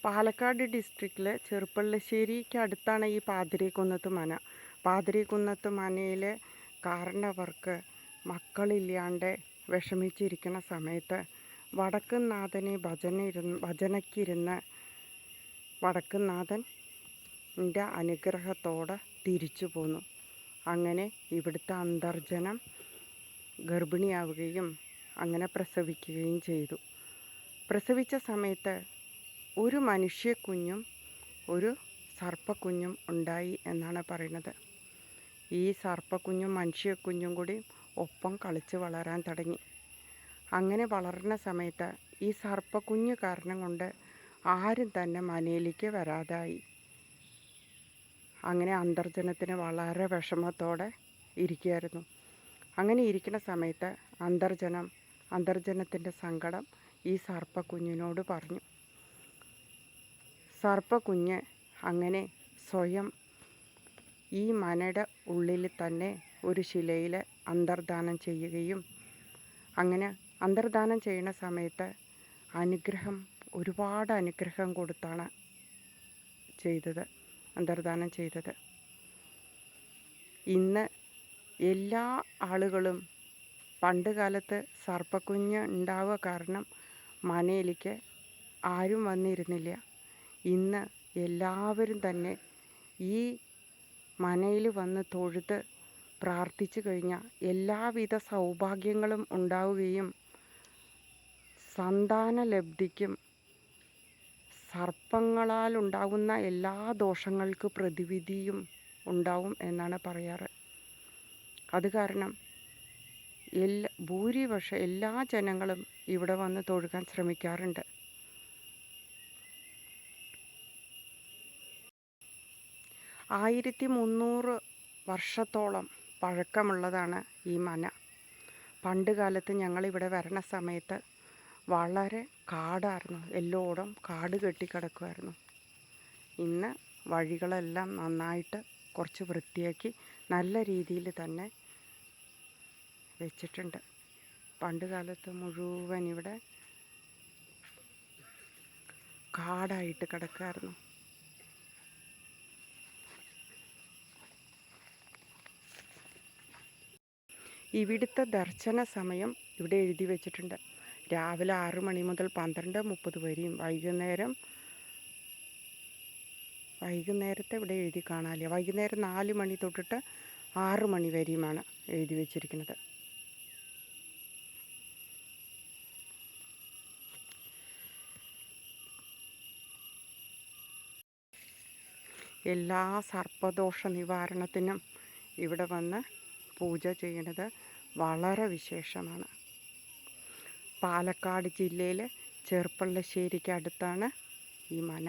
പാലക്കാട് ഡിസ്ട്രിക്റ്റിലെ ചെറുപ്പള്ളശ്ശേരിക്ക് അടുത്താണ് ഈ പാതിരിക്കുന്നത്ത് മന. പാതിരിക്കുന്നത്ത് മനയിലെ കാരണവർക്ക് മക്കളില്ലാണ്ട് വിഷമിച്ചിരിക്കുന്ന സമയത്ത് വടക്കുംനാഥനെ ഭജനയ്ക്കിരുന്ന് വടക്കുംനാഥൻ്റെ അനുഗ്രഹത്തോടെ തിരിച്ചു പോന്നു. അങ്ങനെ ഇവിടുത്തെ അന്തർജനം ഗർഭിണിയാവുകയും അങ്ങനെ പ്രസവിക്കുകയും ചെയ്തു. പ്രസവിച്ച സമയത്ത് ഒരു മനുഷ്യക്കുഞ്ഞും ഒരു സർപ്പക്കുഞ്ഞും ഉണ്ടായി എന്നാണ് പറയുന്നത്. ഈ സർപ്പക്കുഞ്ഞും മനുഷ്യക്കുഞ്ഞും കൂടി ഒപ്പം കളിച്ച് വളരാൻ തുടങ്ങി. അങ്ങനെ വളർന്ന സമയത്ത് ഈ സർപ്പക്കുഞ്ഞ് കാരണം കൊണ്ട് ആരും തന്നെ മനയിലേക്ക് വരാതായി. അങ്ങനെ അന്തർജനത്തിന് വളരെ വിഷമത്തോടെ ഇരിക്കുകയായിരുന്നു. അങ്ങനെ ഇരിക്കുന്ന സമയത്ത് അന്തർജനത്തിൻ്റെ സങ്കടം ഈ സർപ്പക്കുഞ്ഞിനോട് പറഞ്ഞു. സർപ്പക്കുഞ്ഞ് അങ്ങനെ സ്വയം ഈ മനയുടെ ഉള്ളിൽ തന്നെ ഒരു ശിലയിൽ അന്തർധാനം ചെയ്യുകയും അങ്ങനെ അന്തർധാനം ചെയ്യുന്ന സമയത്ത് ഒരുപാട് അനുഗ്രഹം കൊടുത്താണ് അന്തർധാനം ചെയ്തത്. ഇന്ന് എല്ലാ ആളുകളും പണ്ട് കാലത്ത് സർപ്പക്കുഞ്ഞ് ഉണ്ടാവുക കാരണം മനയിലേക്ക് ആരും വന്നിരുന്നില്ല. ഇന്ന് എല്ലാവരും തന്നെ ഈ മനയിൽ വന്ന് തൊഴുത് പ്രാർത്ഥിച്ചു കഴിഞ്ഞാൽ എല്ലാവിധ സൗഭാഗ്യങ്ങളും ഉണ്ടാവുകയും സന്താന ലബ്ധിക്കും സർപ്പങ്ങളാൽ ഉണ്ടാകുന്ന എല്ലാ ദോഷങ്ങൾക്ക് പ്രതിവിധിയും ഉണ്ടാവും എന്നാണ് പറയാറ്. അത് കാരണം ഭൂരിപക്ഷം എല്ലാ ജനങ്ങളും ഇവിടെ വന്ന് തൊഴുകാൻ ശ്രമിക്കാറുണ്ട്. ആയിരത്തി 300 വർഷത്തോളം പഴക്കമുള്ളതാണ് ഈ മന. പണ്ട് കാലത്ത് ഞങ്ങളിവിടെ വരണ സമയത്ത് വളരെ കാടായിരുന്നു, എല്ലായിടും കാട് കെട്ടിക്കിടക്കുമായിരുന്നു. ഇന്ന് വഴികളെല്ലാം നന്നായിട്ട് കുറച്ച് വൃത്തിയാക്കി നല്ല രീതിയിൽ തന്നെ വെച്ചിട്ടുണ്ട്. പണ്ട് കാലത്ത് മുഴുവൻ ഇവിടെ കാടായിട്ട് കിടക്കുമായിരുന്നു. ഇവിടുത്തെ ദർശന സമയം ഇവിടെ എഴുതി വെച്ചിട്ടുണ്ട്. രാവിലെ 6 മണി മുതൽ 12:30 വരെയും വൈകുന്നേരത്തെ ഇവിടെ എഴുതി കാണാനില്ല. വൈകുന്നേരം 4 മണി തൊട്ടിട്ട് 6 മണി വരെയുമാണ് എഴുതി വെച്ചിരിക്കുന്നത്. എല്ലാ സർപ്പദോഷ നിവാരണത്തിനും ഇവിടെ വന്ന് പൂജ ചെയ്യുന്നത് വളരെ വിശേഷമാണ്. പാലക്കാട് ജില്ലയിലെ ചെറുപ്പള്ളശ്ശേരിക്ക് അടുത്താണ് ഈ മന.